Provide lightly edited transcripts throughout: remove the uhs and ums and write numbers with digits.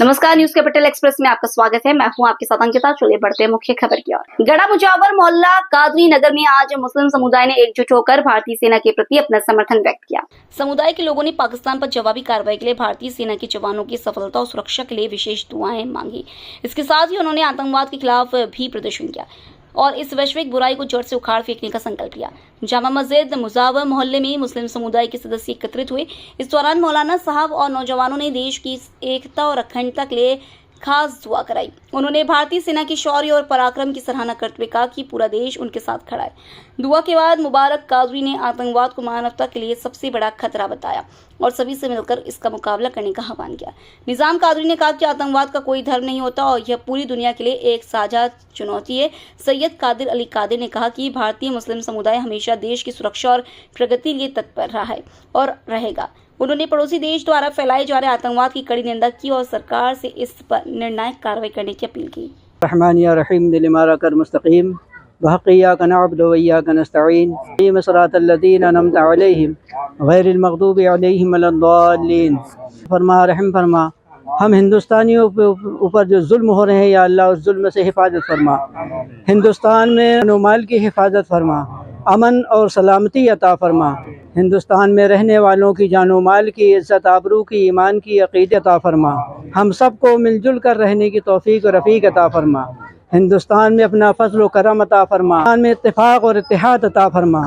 नमस्कार, news capital express में आपका स्वागत है। मैं हूं आपके साथ अंकिता। चलिए बढ़ते हैं मुख्य खबर की ओर। गढ़ा मुजावर मोहल्ला कादरी नगर में आज मुस्लिम समुदाय ने एकजुट होकर भारतीय सेना के प्रति अपना समर्थन व्यक्त किया। समुदाय के लोगों ने पाकिस्तान पर जवाबी कार्रवाई के लिए भारतीय सेना के जवानों की सफलता और सुरक्षा के लिए विशेष दुआएं मांगी। इसके साथ ही उन्होंने आतंकवाद के खिलाफ भी प्रदर्शन किया और इस वैश्विक बुराई को जड़ से उखाड़ फेंकने का संकल्प लिया। जामा मस्जिद मुजावर मोहल्ले में मुस्लिम समुदाय के सदस्य एकत्रित हुए। इस दौरान मौलाना साहब और नौजवानों ने देश की एकता और अखंडता के लिए खास दुआ कराई। उन्होंने भारतीय सेना की शौर्य और पराक्रम की सराहना करते हुए कहा कि पूरा देश उनके साथ खड़ा है। दुआ के बाद मुबारक कादरी ने आतंकवाद को मानवता के लिए सबसे बड़ा खतरा बताया और सभी से मिलकर इसका मुकाबला करने का आह्वान किया। निजाम कादरी ने कहा कि आतंकवाद का कोई धर्म नहीं होता और यह पूरी दुनिया के लिए एक साझा चुनौती है। सैयद कादिर अली कादिर ने कहा कि भारतीय मुस्लिम समुदाय हमेशा देश की सुरक्षा और प्रगति के लिए तत्पर रहा है और रहेगा। उन्होंने पड़ोसी देश द्वारा फैलाए जा रहे आतंकवाद की कड़ी निंदा की और सरकार से इस पर निर्णायक कार्रवाई करने की अपील की। रहमान या रहीम दिल मारकर मुस्तकीम वहक़िय्याक नअबुदु व इय्याक नस्तईन सिरातल लज़ीना अनअमता अलैहिम गैरिल मग़दूबि अलैहिम वलद्दाल्लीन। फरमा रहम फरमा, हम हिंदुस्तानियों के ऊपर जो जुल्म हो रहे हैं या अल्लाह उस जुल्म से हिफाजत फरमा। हिंदुस्तान में जान माल की हिफाजत फरमा, अमन और सलामती अता फरमा। हिंदुस्तान में रहने वालों की जानो माल की, इज़्ज़त आबरू की, ईमान की, अक़ीदत अता फरमा। हम सबको मिलजुल कर रहने की तौफ़ीक़ और रफ़ीक अता फरमा। हिंदुस्तान में अपना फज़ल व करम अता फरमा। हिंदुस्तान में इत्तिफ़ाक़ और इत्तिहाद अता फरमा।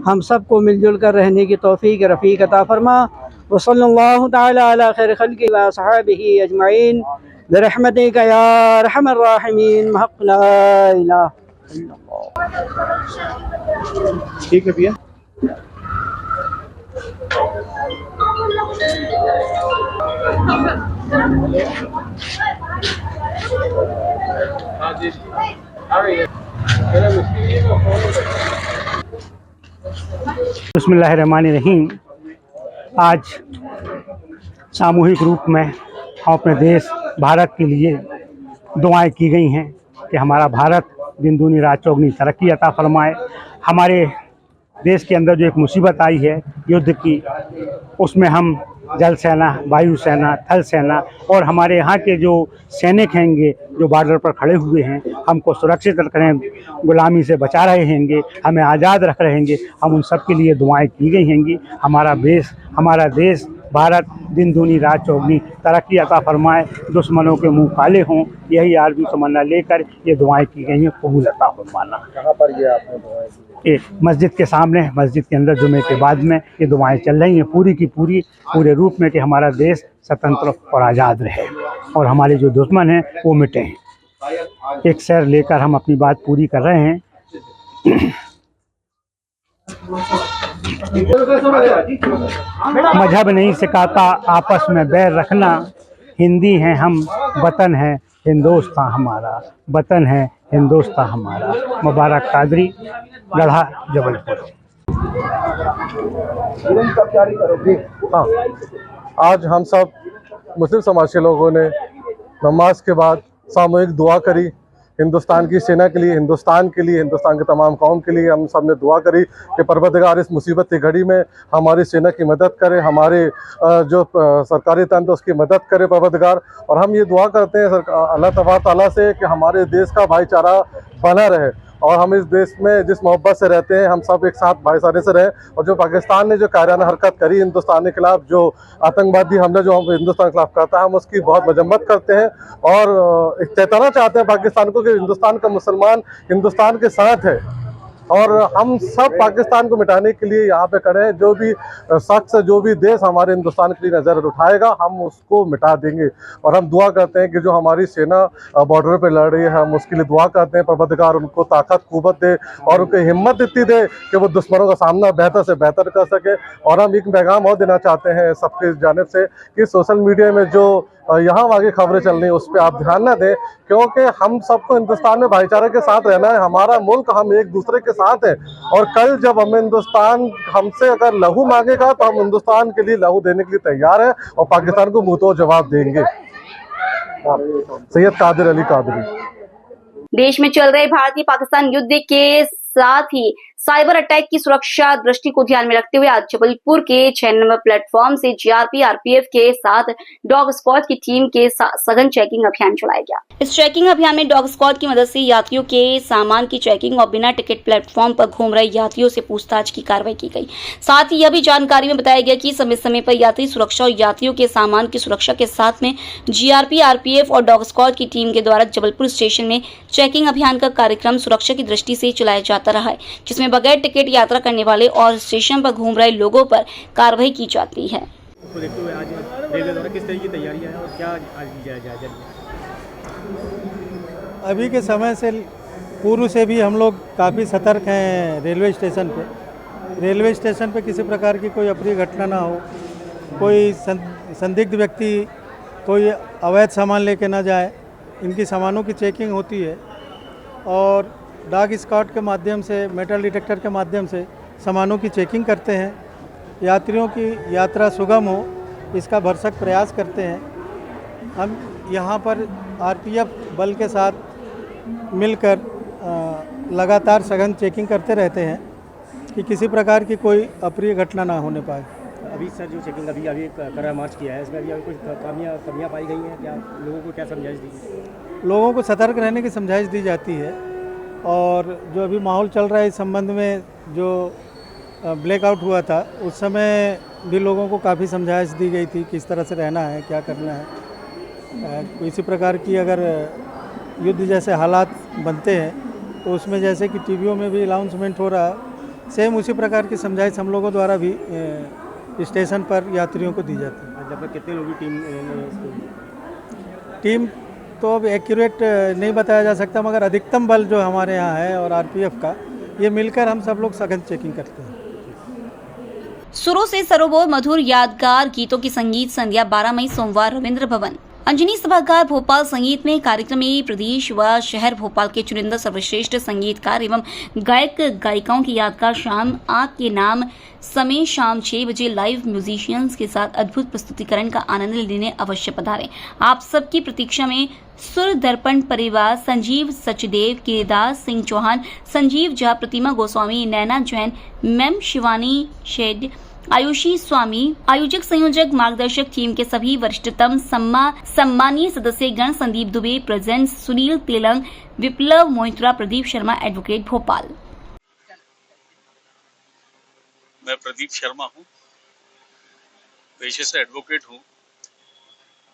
हम सबको मिलजुल कर रहने की तौफ़ीक़ और रफ़ीक अता फरमा। व सल्लल्लाहु तआला अला खैर खल्क़ि व असहाबिही अजमईन बिरहमतिका या अरहमर राहिमीन। महक़ ला इलाहा इल्लल्लाह। ठीक है भैया। बिस्मिल्लाहिर्रहमानिर्रहीम। आज सामूहिक रूप में हम अपने देश भारत के लिए दुआएं की गई हैं कि हमारा भारत दिन दूनी रात चौगनी तरक्की अता फरमाए। हमारे देश के अंदर जो एक मुसीबत आई है युद्ध की, उसमें हम जल सेना, वायु सेना, थल सेना और हमारे यहाँ के जो सैनिक हैंगे जो बॉर्डर पर खड़े हुए हैं, हमको सुरक्षित रख रहे हैं, गुलामी से बचा रहे हैंगे, हमें आज़ाद रख रहे हैंगे। हम उन सब के लिए दुआएं की गई हैंगी। हमारा देश भारत दिन दूनी रात चौगनी तरक्की अता फरमाए, दुश्मनों के मुंह काले हों, यही आरज़ू तमन्ना लेकर ये दुआएं की गई हैं। कबूल अता फरमाना। कहाँ पर ये आपने दुआएं की? ये मस्जिद के सामने, मस्जिद के अंदर जुमे के बाद में ये दुआएं चल रही हैं पूरी की पूरी पूरे रूप में कि हमारा देश स्वतंत्र और आज़ाद रहे और हमारे जो दुश्मन हैं वो मिटें। एक सैर लेकर हम अपनी बात पूरी कर रहे हैं। मजहब नहीं सिखाता आपस में बैर रखना, हिंदी हैं हम, वतन है हिंदुस्तान हमारा, वतन है हिंदुस्तान हमारा। मुबारक कादरी, गढ़ा, जबलपुर। हाँ, आज हम सब मुस्लिम समाज के लोगों ने नमाज के बाद सामूहिक दुआ करी। हिंदुस्तान की सेना के लिए, हिंदुस्तान के लिए, हिंदुस्तान के तमाम कौम के लिए हम सब ने दुआ करी कि परवरदिगार इस मुसीबत की घड़ी में हमारी सेना की मदद करे, हमारे जो सरकारी तंत्र उसकी मदद करे परवरदिगार। और हम ये दुआ करते हैं अल्लाह तबारक ताला से कि हमारे देश का भाईचारा बना रहे और हम इस देश में जिस मोहब्बत से रहते हैं हम सब एक साथ भाईचारे से रहें। और जो पाकिस्तान ने जो कायराना हरकत करी हिंदुस्तान के खिलाफ, जो आतंकवादी हमला जो हम हिंदुस्तान के खिलाफ करता है, हम उसकी बहुत मजम्मत करते हैं और चेताना चाहते हैं पाकिस्तान को कि हिंदुस्तान का मुसलमान हिंदुस्तान के साथ है और हम सब पाकिस्तान को मिटाने के लिए यहाँ पे खड़े हैं। जो भी शख्स, जो भी देश हमारे हिंदुस्तान के लिए नज़र उठाएगा हम उसको मिटा देंगे। और हम दुआ करते हैं कि जो हमारी सेना बॉर्डर पे लड़ रही है हम उसके लिए दुआ करते हैं परवरदिगार उनको ताकत क़ुव्वत दे और उनको हिम्मत इतनी दे कि वो दुश्मनों का सामना बेहतर से बेहतर कर सके। और हम एक पैगाम और देना चाहते हैं सबकी जानिब से कि सोशल मीडिया में जो यहाँ आगे खबरें चल रही हैं उस पर आप ध्यान न दें, क्योंकि हम सबको हिंदुस्तान में भाईचारे के साथ रहना है। हमारा मुल्क, हम एक दूसरे के साथ हैं और कल जब हमें हिंदुस्तान हमसे अगर लहू मांगेगा तो हम हिंदुस्तान के लिए लहू देने के लिए तैयार हैं और पाकिस्तान को मुंह तोड़ जवाब देंगे। सैयद कादिर अली कादरी। देश में चल रहे भारतीय पाकिस्तान युद्ध के साथ ही साइबर अटैक की सुरक्षा दृष्टि को ध्यान में रखते हुए आज जबलपुर के 6 नंबर प्लेटफॉर्म से जीआरपी आरपीएफ के साथ डॉग स्क्वाड की टीम के सघन चेकिंग अभियान चलाया गया। इस चेकिंग अभियान में डॉग स्क्वाड की मदद से यात्रियों के सामान की चेकिंग और बिना टिकट प्लेटफॉर्म पर घूम रहे यात्रियों से पूछताछ की कार्रवाई की गई। साथ ही यह भी जानकारी में बताया गया कि समय समय पर यात्री सुरक्षा और यात्रियों के सामान की सुरक्षा के साथ में जीआरपी आरपीएफ और डॉग स्क्वाड की टीम के द्वारा जबलपुर स्टेशन में चेकिंग अभियान का कार्यक्रम सुरक्षा की दृष्टि से चलाया जाता रहा है, जिसमें बगैर टिकट यात्रा करने वाले और स्टेशन पर घूम रहे लोगों पर कार्रवाई की जाती है। तो देखते हुए आज रेलवे द्वारा किस तरह की तैयारियां हैं और क्या आज की जायजा लिया? अभी के समय से पूर्व से भी हम लोग काफ़ी सतर्क हैं रेलवे स्टेशन पे। रेलवे स्टेशन पे किसी प्रकार की कोई अप्रिय घटना ना हो, कोई संदिग्ध व्यक्ति कोई अवैध सामान लेके ना जाए, इनकी सामानों की चेकिंग होती है और डॉग स्क्वाड के माध्यम से, मेटल डिटेक्टर के माध्यम से सामानों की चेकिंग करते हैं। यात्रियों की यात्रा सुगम हो, इसका भरसक प्रयास करते हैं। हम यहाँ पर आरपीएफ बल के साथ मिलकर लगातार सघन चेकिंग करते रहते हैं कि किसी प्रकार की कोई अप्रिय घटना ना होने पाए। अभी सर जो चेकिंग अभी करा मार्च किया है, इसमें अभी कुछ कमियां पाई गई हैं क्या? लोगों को क्या समझाइश दी? लोगों को सतर्क रहने की समझाइश दी जाती है और जो अभी माहौल चल रहा है इस संबंध में, जो ब्लैकआउट हुआ था उस समय भी लोगों को काफ़ी समझाइश दी गई थी किस तरह से रहना है, क्या करना है। इसी प्रकार की अगर युद्ध जैसे हालात बनते हैं तो उसमें जैसे कि टीवियों में भी अनाउंसमेंट हो रहा है, सेम उसी प्रकार की समझाइश हम लोगों द्वारा भी स्टेशन पर यात्रियों को दी जाती है। जब तक कितने लोगों की टीम तो अब एक्यूरेट नहीं बताया जा सकता, मगर अधिकतम बल जो हमारे यहाँ है और आरपीएफ का, ये मिलकर हम सब लोग सघन चेकिंग करते हैं। सुरों से सरोवर मधुर यादगार गीतों की संगीत संध्या 12 मई सोमवार रविंद्र भवन अंजनी सभागार भोपाल संगीत में कार्यक्रम में प्रदेश व शहर भोपाल के चुनिंदा सर्वश्रेष्ठ संगीतकार एवं गायक गायिकाओं की यादगार शाम आग के नाम समय शाम 6 बजे लाइव म्यूजिशियंस के साथ अद्भुत प्रस्तुतिकरण का आनंद लेने अवश्य पधारें। आप सबकी प्रतीक्षा में सुर दर्पण परिवार संजीव सचदेव, गिरिदास सिंह चौहान, संजीव झा, प्रतिमा गोस्वामी, नैना जैन, मैम शिवानी शेड, आयुषी स्वामी, आयोजक संयोजक मार्गदर्शक टीम के सभी वरिष्ठतम सम्मानीय सदस्य गण, संदीप दुबे प्रेजेंट, सुनील तेलंग, विप्लव मोहित्रा, प्रदीप शर्मा, एडवोकेट भोपाल। मैं प्रदीप शर्मा हूँ, पेशे से एडवोकेट हूँ,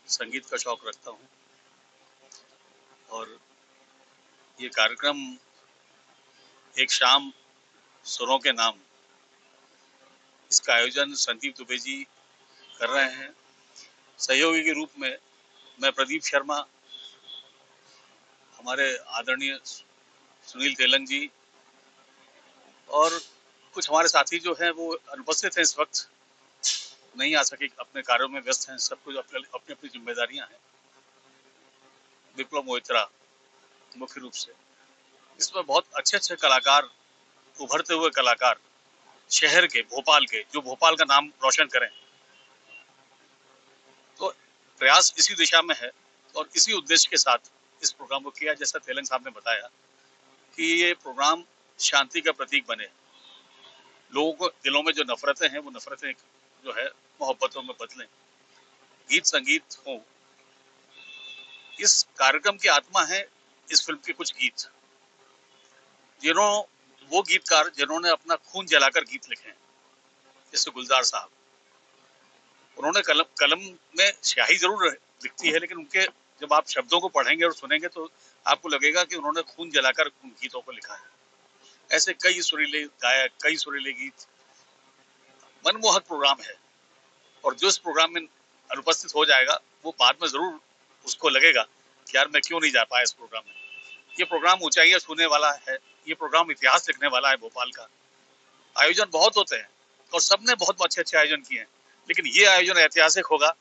संगीत का शौक रखता हूँ और ये कार्यक्रम एक शाम सुरों के नाम, इसका आयोजन संदीप दुबे जी कर रहे हैं। सहयोगी के रूप में मैं प्रदीप शर्मा, हमारे आदरणीय सुनील तेलंग जी और कुछ हमारे साथी जो हैं वो अनुपस्थित हैं, इस वक्त नहीं आ सके, अपने कार्यों में व्यस्त हैं, सब कुछ अपनी अपनी जिम्मेदारियां हैं। विप्लव मोहित्रा मुख्य रूप से इसमें बहुत अच्छे अच्छे कलाकार, उभरते हुए कलाकार शहर के, भोपाल के, जो भोपाल का नाम रोशन करें। तो प्रयास इसी दिशा में है और इसी उद्देश्य के साथ इस प्रोग्राम को किया। जैसा तेलंग साहब ने बताया कि ये प्रोग्राम शांति का प्रतीक बने, लोगों को दिलों में जो नफरतें हैं वो नफरतें जो है मोहब्बतों में बदलें, गीत संगीत हो। इस कार्यक्रम की आत्मा है इस फिल्म के कुछ गीत, वो गीतकार जिन्होंने अपना खून जलाकर गीत लिखे हैं, जैसे गुलजार साहब। उन्होंने कलम में स्याही जरूर दिखती है, लेकिन उनके जब आप शब्दों को पढ़ेंगे और सुनेंगे तो आपको लगेगा कि उन्होंने खून जलाकर उन गीतों को लिखा है। ऐसे कई सुरीले गायक, कई सुरीले गीत, मनमोहक प्रोग्राम है और जो इस प्रोग्राम में अनुपस्थित हो जाएगा वो बाद में जरूर उसको लगेगा कि यार मैं क्यों नहीं जा पाया इस प्रोग्राम में। ये प्रोग्राम ऊंचाइयां छूने वाला है, ये प्रोग्राम इतिहास लिखने वाला है। भोपाल का आयोजन बहुत होते हैं और सबने बहुत अच्छे अच्छे आयोजन किए हैं, लेकिन ये आयोजन ऐतिहासिक होगा,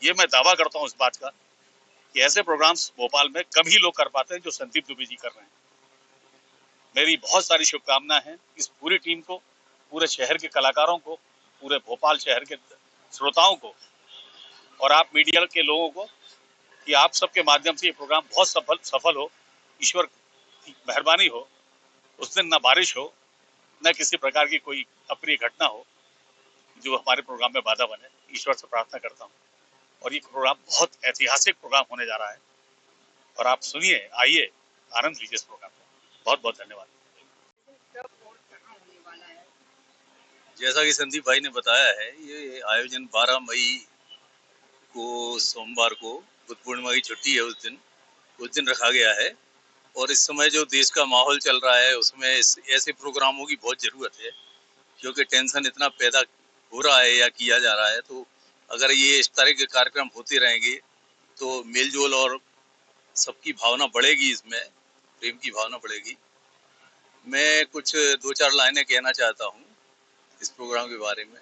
ये मैं दावा करता हूँ इस बात का कि ऐसे प्रोग्राम्स भोपाल में कम ही लोग कर पाते हैं जो संदीप दुबे जी कर रहे हैं। मेरी बहुत सारी शुभकामनाएं हैं इस पूरी टीम को, पूरे शहर के कलाकारों को, पूरे भोपाल शहर के श्रोताओं को और आप मीडिया के लोगों को, कि आप सबके माध्यम से ये प्रोग्राम बहुत सफल हो, ईश्वर की मेहरबानी हो उस दिन ना बारिश हो, न किसी प्रकार की कोई अप्रिय घटना हो जो हमारे प्रोग्राम में बाधा बने। ईश्वर से प्रार्थना करता हूँ। और ये प्रोग्राम बहुत ऐतिहासिक प्रोग्राम होने जा रहा है और आप सुनिए, आइए, आनंद लीजिए इस प्रोग्राम का। बहुत बहुत धन्यवाद। जैसा कि संदीप भाई ने बताया है, ये आयोजन 12 मई को सोमवार को बुद्ध पूर्णिमा की छुट्टी है, उस दिन रखा गया है। और इस समय जो देश का माहौल चल रहा है उसमें ऐसे प्रोग्रामों की बहुत जरूरत है, क्योंकि टेंशन इतना पैदा हो रहा है या किया जा रहा है। तो अगर ये इस तरह के कार्यक्रम होते रहेंगे तो मेलजोल और सबकी भावना बढ़ेगी, इसमें प्रेम की भावना बढ़ेगी। मैं कुछ 2-4 लाइनें कहना चाहता हूँ इस प्रोग्राम के बारे में।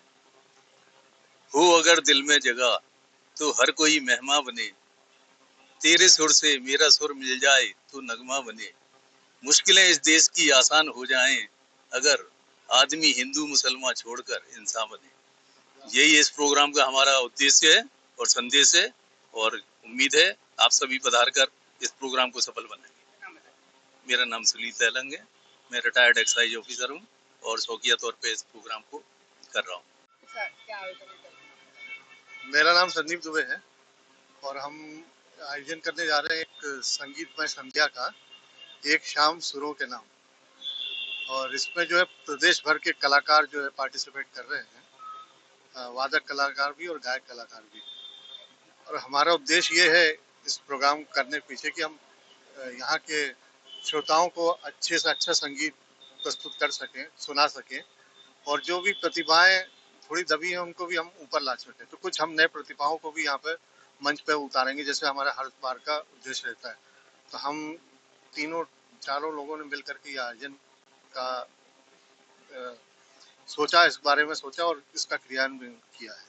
हो अगर दिल में जगह तो हर कोई मेहमान बने, तेरे सुर से मेरा सुर मिल जाए तो नगमा बने, मुश्किलें इस देश की आसान हो जाएं अगर आदमी हिंदू मुसलमान छोड़कर इंसान बने। यही इस प्रोग्राम का हमारा उद्देश्य है और संदेश है, और उम्मीद है आप सभी पधार कर इस प्रोग्राम को सफल बनाएंगे। मेरा नाम सुनील तैलंग है, मैं रिटायर्ड एक्साइज ऑफिसर हूँ और शौकिया तौर पे इस प्रोग्राम को कर रहा हूँ। मेरा नाम संदीप दुबे है और हम आयोजन करने जा रहे हैं एक संगीतमय संध्या का, एक शाम सुरों के नाम। और इसमें जो है प्रदेश भर के कलाकार जो है पार्टिसिपेट कर रहे हैं, वादक कलाकार भी और गायक कलाकार भी। और हमारा उद्देश्य ये है इस प्रोग्राम करने के पीछे कि हम यहाँ के श्रोताओं को अच्छे से अच्छा संगीत प्रस्तुत कर सकें, सुना सकें, और जो भी प्रतिभाएं थोड़ी दबी हैं उनको भी हम ऊपर ला सकें। तो कुछ हम नए प्रतिभाओं को भी यहाँ पे मंच पे उतारेंगे, जैसे हमारा हर बार का उद्देश्य रहता है। तो हम चारों लोगों ने मिल करके ये आयोजन का सोचा, इस बारे में सोचा और इसका क्रियान्वयन किया है।